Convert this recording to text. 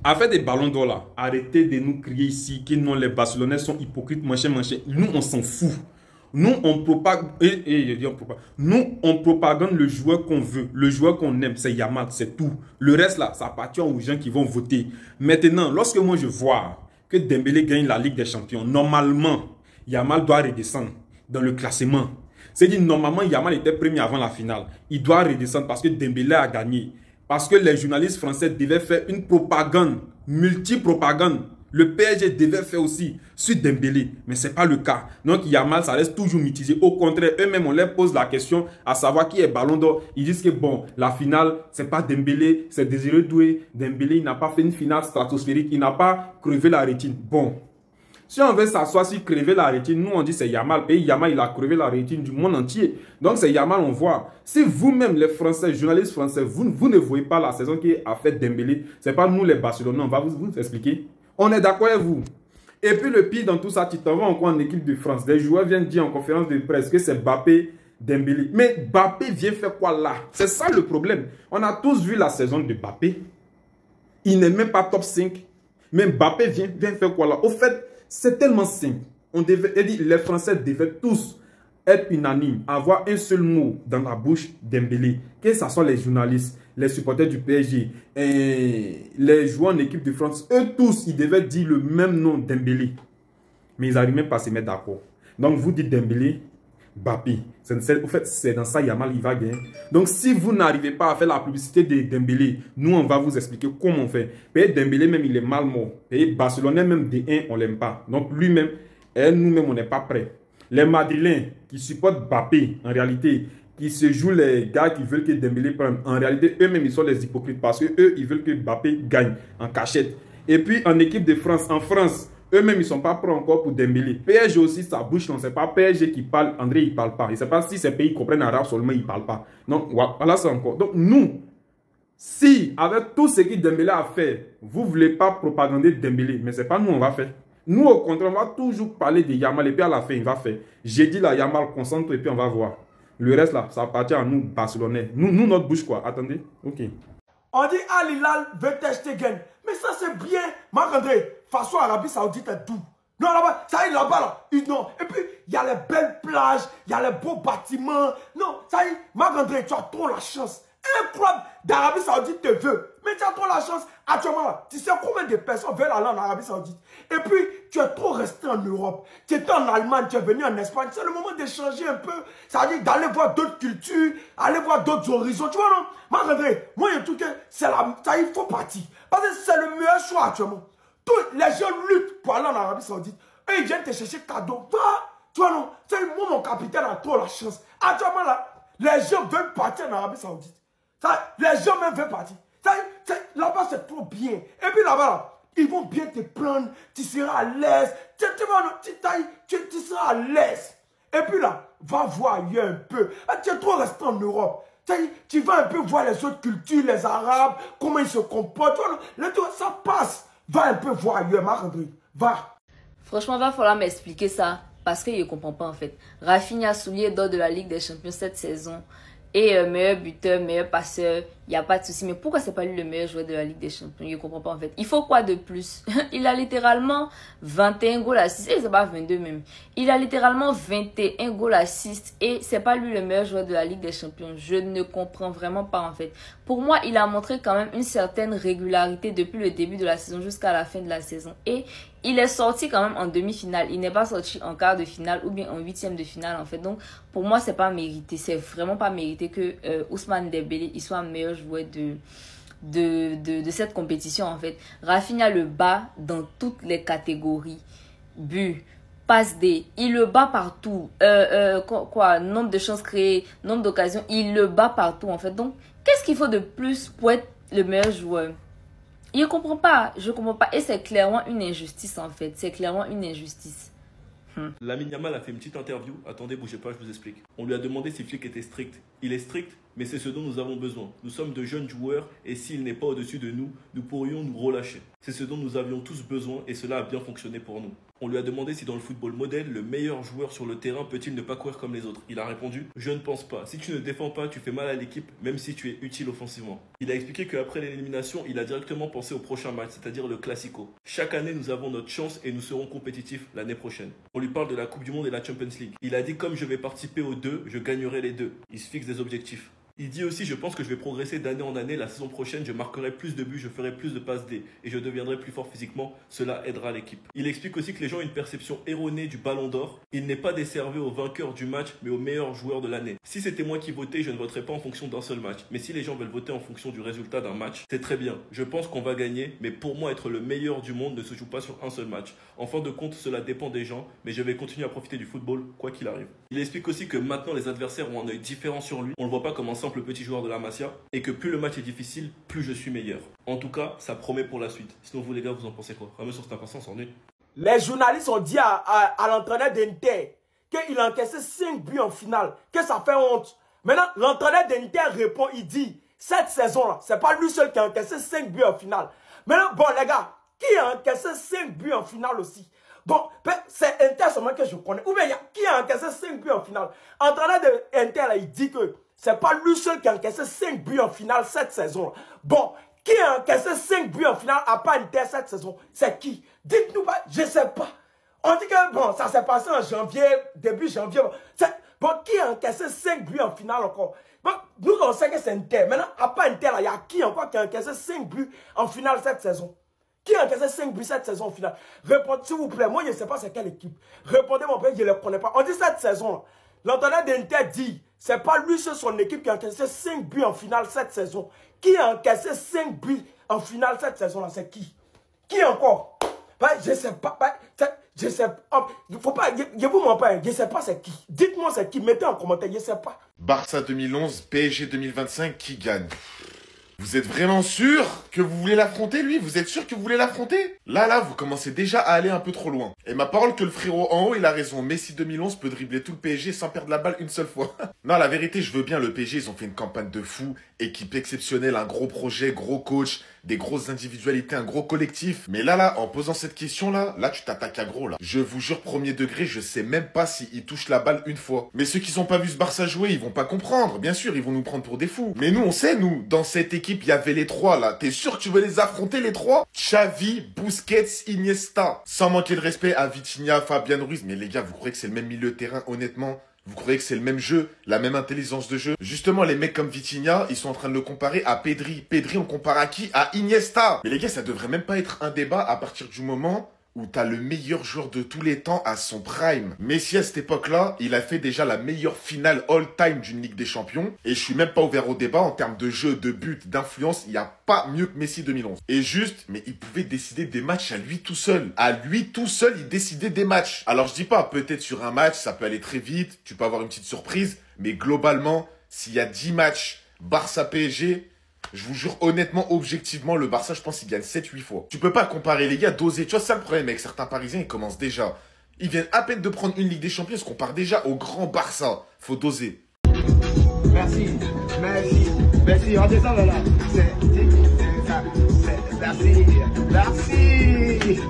Avec des ballons d'or là, arrêtez de nous crier ici que non, les Barcelonais sont hypocrites, machin, machin. Nous, on s'en fout. Nous, on propage, nous, on propagande le joueur qu'on veut, le joueur qu'on aime, c'est Yamal, c'est tout. Le reste là, ça appartient aux gens qui vont voter. Maintenant, lorsque moi je vois que Dembélé gagne la Ligue des Champions, normalement, Yamal doit redescendre dans le classement. C'est-à-dire, normalement, Yamal était premier avant la finale. Il doit redescendre parce que Dembélé a gagné. Parce que les journalistes français devaient faire une propagande, multi-propagande. Le PSG devait faire aussi sur Dembélé, mais ce n'est pas le cas. Donc Yamal, ça reste toujours mitigé. Au contraire, eux-mêmes, on leur pose la question à savoir qui est Ballon d'Or. Ils disent que bon, la finale, ce n'est pas Dembélé, c'est Désiré Doué. Dembélé, il n'a pas fait une finale stratosphérique, il n'a pas crevé la rétine. Bon, si on veut s'asseoir sur crever la rétine, nous on dit c'est Yamal. Et Yamal, il a crevé la rétine du monde entier. Donc c'est Yamal, on voit. Si vous-même, les Français, journalistes français, vous ne voyez pas la saison qui a fait Dembélé, ce n'est pas nous les Barcelonais, on va vous expliquer. On est d'accord avec vous. Et puis le pire dans tout ça, tu t'en vas encore en équipe de France. Des joueurs viennent dire en conférence de presse que c'est Mbappé, Dembélé. Mais Mbappé vient faire quoi là? C'est ça le problème. On a tous vu la saison de Mbappé. Il n'est même pas top 5. Mais Mbappé vient faire quoi là? Au fait, c'est tellement simple. Les Français devaient tous être unanimes, avoir un seul mot dans la bouche d'Dembélé. Que ce soit les journalistes, les supporters du PSG, et les joueurs en équipe de France, eux tous, ils devaient dire le même nom Dembélé. Mais ils n'arrivent même pas à se mettre d'accord. Donc vous dites Dembélé, Mbappé. En fait, c'est dans ça Yamal, il va gagner. Donc si vous n'arrivez pas à faire la publicité de Dembélé, nous on va vous expliquer comment on fait. Peut-être Dembélé même, il est mal mort. Et Barcelonais même D1, on ne l'aime pas. Donc lui-même, et nous-mêmes, on n'est pas prêts. Les Madrilènes qui supportent Mbappé, en réalité, qui se jouent les gars qui veulent que Dembélé prenne, en réalité, eux-mêmes, ils sont les hypocrites parce qu'eux, ils veulent que Mbappé gagne en cachette. Et puis, en équipe de France, en France, eux-mêmes, ils ne sont pas prêts encore pour Dembélé. PSG aussi, ça bouge, non, c'est pas PSG qui parle, André, il ne parle pas. Il ne sait pas si ces pays comprennent l'arabe seulement, ils ne parlent pas. Donc, voilà, c'est encore. Donc, nous, si, avec tout ce que Dembélé a fait, vous ne voulez pas propagander Dembélé, mais ce n'est pas nous, on va faire. Nous, au contraire, on va toujours parler de Yamal et puis à la fin, il va faire. J'ai dit là, Yamal, concentre et puis on va voir. Le reste là, ça appartient à nous, Barcelonais. Nous, notre bouche quoi. Attendez. Ok. On dit Al Hilal veut Ter Stegen. Mais ça, c'est bien. Marc-André, façon Arabie Saoudite est tout. Non, là-bas, ça y est, là-bas, là. Non. Et puis, il y a les belles plages, il y a les beaux bâtiments. Non, ça y est, Marc-André, tu as trop la chance. Incroyable d'Arabie Saoudite te veut. Mais tu as trop la chance. Actuellement, là, tu sais combien de personnes veulent aller en Arabie Saoudite. Et puis, tu es trop resté en Europe. Tu étais en Allemagne, tu es venu en Espagne. C'est le moment d'échanger un peu. Ça veut dire d'aller voir d'autres cultures, aller voir d'autres horizons. Tu vois, non? Marc-André, moi, il y a tout que c'est la... Ça, il faut partir. Parce que c'est le meilleur choix actuellement. Tous les gens luttent pour aller en Arabie Saoudite. Eux, ils viennent te chercher cadeau. Va! Tu vois, non? C'est moi, mon capitaine a trop la chance. Actuellement, là, les gens veulent partir en Arabie Saoudite. Ça, les gens même veulent partir. Là-bas, c'est trop bien. Et puis là-bas, là, ils vont bien te prendre. Tu seras à l'aise. Tu seras à l'aise. Et puis là, va voir ailleurs un peu. Tu es trop resté en Europe. Tu vas un peu voir les autres cultures, les Arabes, comment ils se comportent. Ça passe. Va un peu voir ailleurs, Marc-André. Va. Franchement, il va falloir m'expliquer ça. Parce qu'il ne comprend pas en fait. Rafinha, soulier d'or de la Ligue des Champions cette saison. Et meilleur buteur, meilleur passeur, il n'y a pas de souci. Mais pourquoi c'est pas lui le meilleur joueur de la Ligue des Champions? Je ne comprends pas en fait. Il faut quoi de plus? Il a littéralement 21 goals assists. Et c'est pas 22 même. Il a littéralement 21 goals assists. Et c'est pas lui le meilleur joueur de la Ligue des Champions. Je ne comprends vraiment pas en fait. Pour moi, il a montré quand même une certaine régularité depuis le début de la saison jusqu'à la fin de la saison. Et il est sorti quand même en demi-finale. Il n'est pas sorti en quart de finale ou bien en huitième de finale en fait. Donc pour moi, c'est pas mérité. C'est vraiment pas mérité que Ousmane Dembélé il soit meilleur joueur de cette compétition en fait. Rafinha le bat dans toutes les catégories. But, passe D, il le bat partout. Nombre de chances créées, nombre d'occasions, il le bat partout en fait. Donc qu'est-ce qu'il faut de plus pour être le meilleur joueur? Je comprends pas. Et c'est clairement une injustice en fait. C'est clairement une injustice. Lamine Yamal a fait une petite interview. Attendez, bougez pas, je vous explique. On lui a demandé si Flick était strict. Il est strict, mais c'est ce dont nous avons besoin. Nous sommes de jeunes joueurs et s'il n'est pas au-dessus de nous, nous pourrions nous relâcher. C'est ce dont nous avions tous besoin et cela a bien fonctionné pour nous. On lui a demandé si dans le football modèle, le meilleur joueur sur le terrain peut-il ne pas courir comme les autres. Il a répondu « Je ne pense pas. Si tu ne défends pas, tu fais mal à l'équipe, même si tu es utile offensivement. » Il a expliqué qu'après l'élimination, il a directement pensé au prochain match, c'est-à-dire le Classico. Chaque année, nous avons notre chance et nous serons compétitifs l'année prochaine. On lui parle de la Coupe du Monde et la Champions League. Il a dit « Comme je vais participer aux deux, je gagnerai les deux. » Il se fixe des objectifs. Il dit aussi, je pense que je vais progresser d'année en année. La saison prochaine, je marquerai plus de buts, je ferai plus de passes D et je deviendrai plus fort physiquement. Cela aidera l'équipe. Il explique aussi que les gens ont une perception erronée du ballon d'or. Il n'est pas décervé au vainqueur du match, mais au meilleur joueur de l'année. Si c'était moi qui votais, je ne voterais pas en fonction d'un seul match. Mais si les gens veulent voter en fonction du résultat d'un match, c'est très bien. Je pense qu'on va gagner, mais pour moi, être le meilleur du monde ne se joue pas sur un seul match. En fin de compte, cela dépend des gens, mais je vais continuer à profiter du football, quoi qu'il arrive. Il explique aussi que maintenant, les adversaires ont un œil différent sur lui. On ne le voit pas comme un simple petit joueur de la Masia, et que plus le match est difficile, plus je suis meilleur. En tout cas, ça promet pour la suite. Sinon, vous les gars, vous en pensez quoi? Rameux sur cette impatience, on s'ennuie. Les journalistes ont dit à l'entraîneur d'Inter qu'il a encaissé 5 buts en finale, que ça fait honte. Maintenant, l'entraîneur d'Inter répond, il dit, cette saison-là, c'est pas lui seul qui a encaissé 5 buts en finale. Maintenant, bon les gars, qui a encaissé 5 buts en finale aussi? Bon, c'est Inter seulement que je connais. Ou bien, qui a encaissé 5 buts en finale? L'entraîneur d'Inter, il dit que c'est pas lui seul qui a encaissé 5 buts en finale cette saison. Bon, qui a encaissé 5 buts en finale à part Inter cette saison? C'est qui? Dites-nous pas, je sais pas. On dit que bon, ça s'est passé en janvier, début janvier. Bon, qui a encaissé 5 buts en finale encore? Bon, nous on sait que c'est Inter. Maintenant, à part Inter, il y a qui encore qui a encaissé 5 buts en finale cette saison? Qui a encaissé 5 buts cette saison en finale? Répondez, s'il vous plaît. Moi, je ne sais pas c'est quelle équipe. Répondez, mon père, je ne le connais pas. On dit cette saison-là. L'entraîneur d'Inter dit, c'est pas lui seul son équipe qui a encaissé 5 buts en finale cette saison. Qui a encaissé 5 buts en finale cette saison-là? C'est qui? Qui encore? Je ne sais pas. Je sais pas. Faut pas. Je vous mens pas. Je ne sais pas c'est qui. Dites-moi c'est qui. Mettez en commentaire. Je ne sais pas. Barça 2011, PSG 2025, qui gagne? Vous êtes vraiment sûr que vous voulez l'affronter, lui? Vous êtes sûr que vous voulez l'affronter? Là, vous commencez déjà à aller un peu trop loin. Et ma parole que le frérot en haut, il a raison. Messi 2011 peut dribbler tout le PSG sans perdre la balle une seule fois. Non, la vérité, je veux bien. Le PSG, ils ont fait une campagne de fou. Équipe exceptionnelle, un gros projet, gros coach, des grosses individualités, un gros collectif. Mais là, en posant cette question-là, tu t'attaques à gros, là. Je vous jure, premier degré, je sais même pas s'ils touchent la balle une fois. Mais ceux qui n'ont pas vu ce Barça jouer, ils vont pas comprendre. Bien sûr, ils vont nous prendre pour des fous. Mais nous, on sait, nous, dans cette équipe, il y avait les trois, là. T'es sûr que tu veux les affronter, les trois? Xavi, Busquets, Iniesta. Sans manquer de respect à Vitinha, Fabian Ruiz. Mais les gars, vous croyez que c'est le même milieu de terrain, honnêtement? Vous croyez que c'est le même jeu, la même intelligence de jeu? Justement, les mecs comme Vitinha, ils sont en train de le comparer à Pedri. Pedri, on compare à qui? À Iniesta. Mais les gars, ça devrait même pas être un débat à partir du moment où t'as le meilleur joueur de tous les temps à son prime. Messi, à cette époque-là, il a fait déjà la meilleure finale all-time d'une Ligue des Champions. Et je suis même pas ouvert au débat en termes de jeu, de but, d'influence. Il n'y a pas mieux que Messi 2011. Et juste, mais il pouvait décider des matchs à lui tout seul. À lui tout seul, il décidait des matchs. Alors je dis pas, peut-être sur un match, ça peut aller très vite. Tu peux avoir une petite surprise. Mais globalement, s'il y a 10 matchs Barça-PSG... je vous jure, honnêtement, objectivement, le Barça, je pense qu'il gagne 7-8 fois. Tu peux pas comparer, les gars, doser. Tu vois, c'est ça le problème avec certains Parisiens, ils commencent déjà. Ils viennent à peine de prendre une Ligue des Champions, ils se comparent déjà au grand Barça. Faut doser. Merci. Redescends là. Merci.